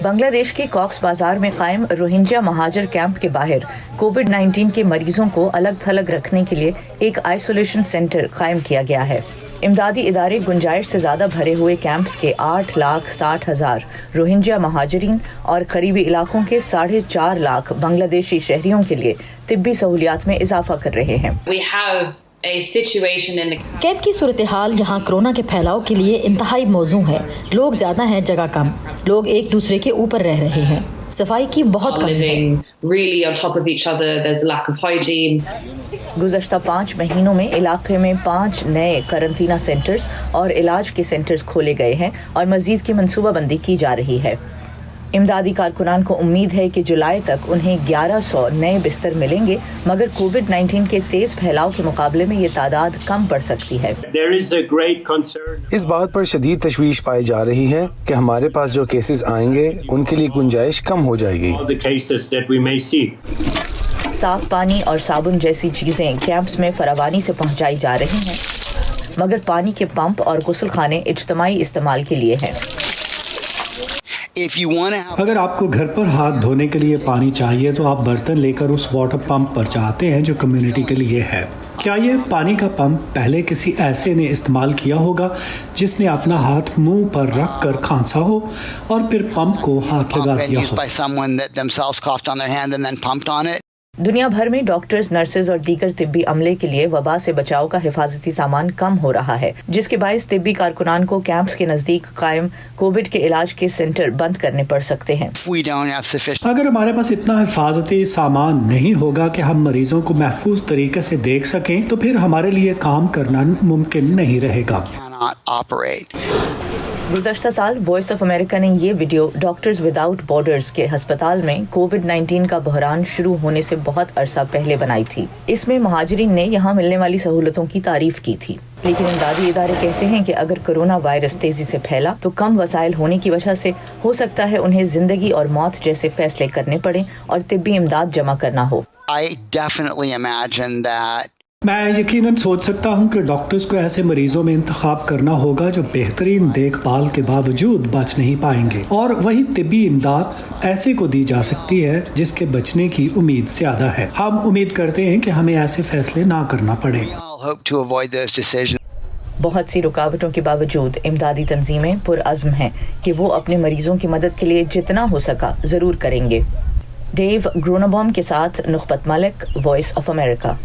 बांग्लादेश के कॉक्स बाजार में कायम रोहिंग्या महाजर कैंप के बाहर कोविड-19 के मरीजों को अलग थलग रखने के लिए एक आइसोलेशन सेंटर कायम किया गया है। इमदादी इदारे गुंजाइश से ज़्यादा भरे हुए कैंप्स के 8,60,000 रोहिंग्या महाजरीन और करीबी इलाकों के 4.5 लाख बांग्लादेशी शहरियों के लिए तिब्बी सहूलियात में इजाफा कर रहे हैं। कैंप की सूरत हाल यहाँ कोरोना के फैलाव के लिए इंतहाई मौजू है। लोग ज्यादा हैं, जगह कम, लोग एक दूसरे के ऊपर रह रहे हैं, सफाई की बहुत कमी है। गुज़श्ता 5 महीनों में इलाके में 5 नए करंतना सेंटर्स और इलाज के सेंटर्स खोले गए हैं और मजीद की मनसूबाबंदी की जा रही है। इमदादी कारकुनान को उम्मीद है कि जुलाई तक उन्हें 1100 नए बिस्तर मिलेंगे, मगर कोविड-19 के तेज फैलाव के मुकाबले में ये तादाद कम पड़ सकती है। इस बात पर शदीद तशवीश पाई जा रही है कि हमारे पास जो केसेस आएंगे उनके लिए गुंजाइश कम हो जाएगी। साफ पानी और साबुन जैसी चीजें कैंप्स में फरावानी से पहुंचाई जा रही हैं, मगर पानी के पंप और गुस्ल खाने इज्तमाई इस्तेमाल के लिए हैं। अगर आपको घर पर हाथ धोने के लिए पानी चाहिए तो आप बर्तन लेकर उस वाटर पंप पर जाते हैं जो कम्युनिटी के लिए है। क्या ये पानी का पंप पहले किसी ऐसे ने इस्तेमाल किया होगा जिसने अपना हाथ मुंह पर रख कर खांसा हो और फिर पंप को हाथ लगा दिया हो? दुनिया भर में डॉक्टर्स, नर्सेज और दीगर तिब्बी अमले के लिए वबा से बचाव का हिफाजती सामान कम हो रहा है, जिसके बायस तिब्बी कारकुनान को कैंप्स के नजदीक कायम कोविड के इलाज के सेंटर बंद करने पड़ सकते हैं। अगर हमारे पास इतना हिफाजती सामान नहीं होगा कि हम मरीजों को महफूज तरीके से देख सकें, तो फिर हमारे लिए काम करना मुमकिन नहीं रहेगा। गुज़श्ता साल वॉइस ऑफ अमेरिका ने ये वीडियो डॉक्टर्स विदाउट बॉर्डर्स के हस्पताल में कोविड-19 का बहरान शुरू होने से बहुत अरसा पहले बनाई थी। इसमें महाजरीन ने यहाँ मिलने वाली सहूलतों की तारीफ की थी, लेकिन इमदादी इदारे कहते हैं कि अगर कोरोना वायरस तेजी से फैला तो कम वसाइल होने की वजह से हो सकता है उन्हें जिंदगी और मौत जैसे फैसले करने पड़े और तिब्बी इमदाद जमा करना हो। मैं यकीनन सोच सकता हूं कि डॉक्टर्स को ऐसे मरीजों में इंतखाब करना होगा जो बेहतरीन देखभाल के बावजूद बच नहीं पाएंगे, और वही तिब्बी इमदाद ऐसे को दी जा सकती है जिसके बचने की उम्मीद ज्यादा है। हम उम्मीद करते हैं कि हमें ऐसे फैसले ना करना पड़े। बहुत सी रुकावटों के बावजूद इमदादी तंजीमें पुरअज़्म हैं कि वो अपने मरीजों की मदद के लिए जितना हो सका जरूर करेंगे। डेव ग्रोनबॉम के साथ नुखबत मलिक, वॉइस ऑफ अमेरिका।